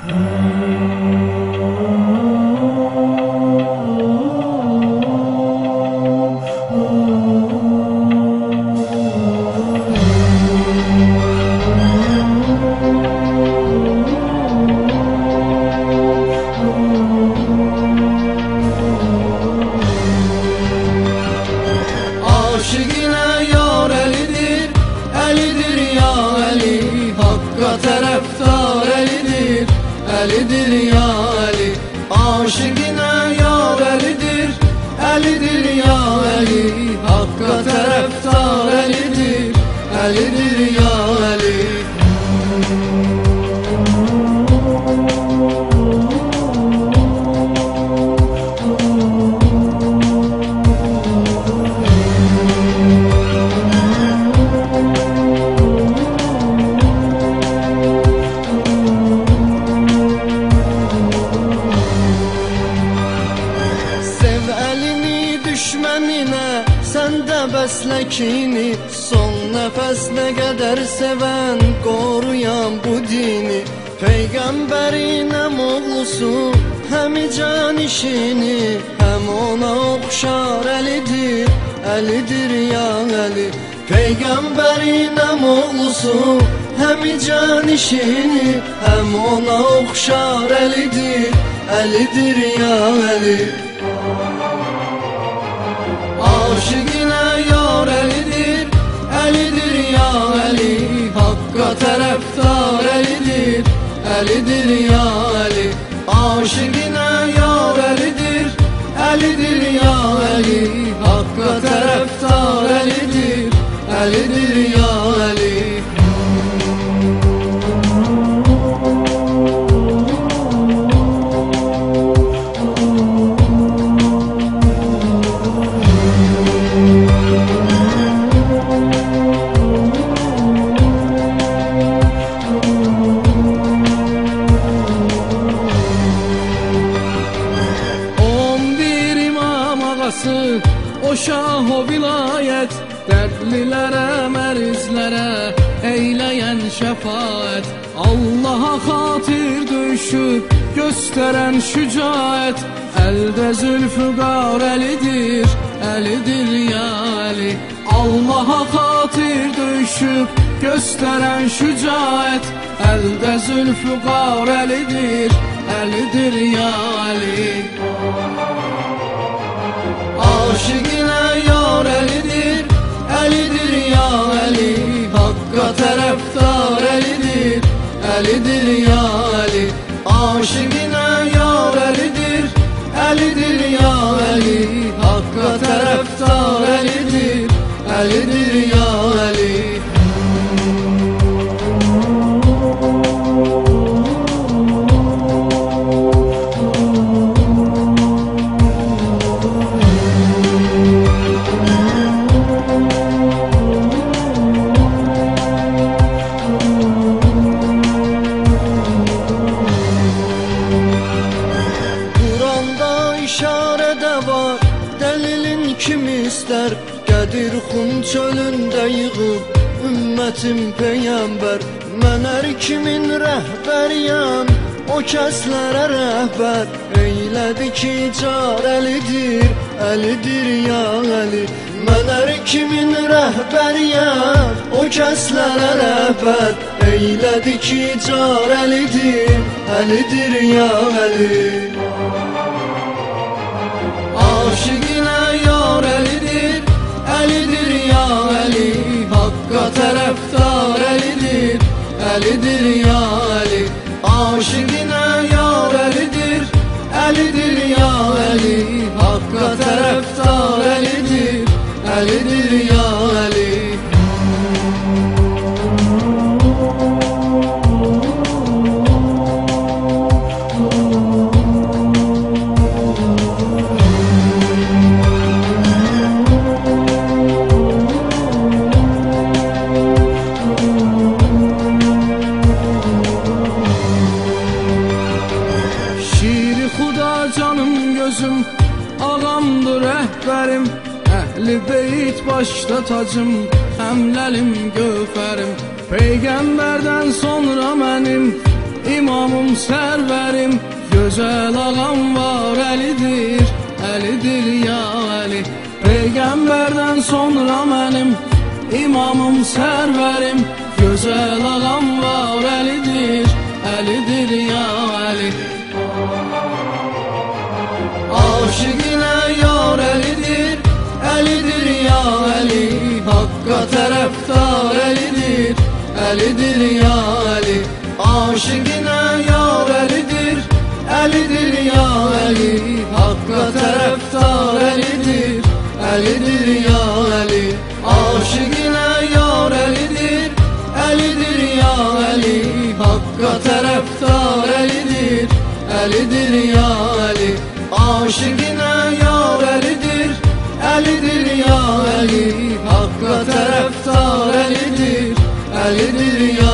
Aşıkına yar elidir, elidir ya eli. Hakka taraftar elidir, elidir ya eli. Aşıkına yar elidir, elidir ya eli. Hakka taraftar elidir, elidir ya eli. Düşmenine sen de besle kini, son nefesine kadar seven koruyan bu dini. Peygamberin hem oğlusu hem can işini, hem ona okşar elidir, elidir ya eli. Peygamberin hem oğlusu hem can işini, hem ona okşar elidir, elidir ya eli. Aşıkına yar elidir, elidir ya eli. Hakka taraftar elidir, elidir ya eli. Aşıkına yar elidir, elidir ya eli. Hakka taraftar elidir, elidir ya eli. O şah o vilayet, dertlilere merizlere eyleyen şefaat. Allah'a hatir düşüp gösteren şücaet, elde zülfügar elidir, elidir ya eli. Allah'a hatir düşüp gösteren şücaet, elde zülfügar elidir, elidir ya eli. Aşıkına yar elidir, elidir ya eli. Hakka taraftar elidir, elidir ya eli. Aşıkına yar elidir, elidir ya eli. Hakka taraftar elidir, elidir ya eli. Kim ister Qədir Xum çölündə yığıb ümmətim peyğəmbər. Mən hər kimin rəhbəriyəm, o kəslərə rəhbər. Eylədi ki car elidir, elidir ya eli. Mən hər kimin rəhbəriyəm, o kəslərə rəhbər. Eylədi ki car elidir, elidir ya eli. Aşıkına yar elidir, elidir ya eli. Hakka taraftar elidir, elidir ya eli. Aşıkına yar elidir, elidir ya eli. Hakka taraftar elidir, elidir ya eli. Gözüm ağamdır rəhbərim, əhli beyt başda tacım, həmləlim gövhərim. Peyğəmbərdən sonra mənim İmamım sərvərim, gözəl ağam var Əlidir, Əlidir ya Əli. Peyğəmbərdən sonra mənim İmamım sərvərim, gözəl ağam var Əlidir, Əlidir ya Əli. Aşıqinə yar Əlidir, Əlidir ya Əli. Haqqa tərəfdar Əlidir, Əlidir ya Əli. Aşıqinə yar Əlidir, Əlidir ya Əli. Haqqa tərəfdar Əlidir, Əlidir ya Əli. Aşıqinə yar Əlidir, Əlidir ya Əli. Haqqa tərəfdar Əlidir, Əlidir ya Əli. Aşıqinə yar Əlidir, Əlidir ya Əli. Haqqa tərəfdar Əlidir, Əlidir ya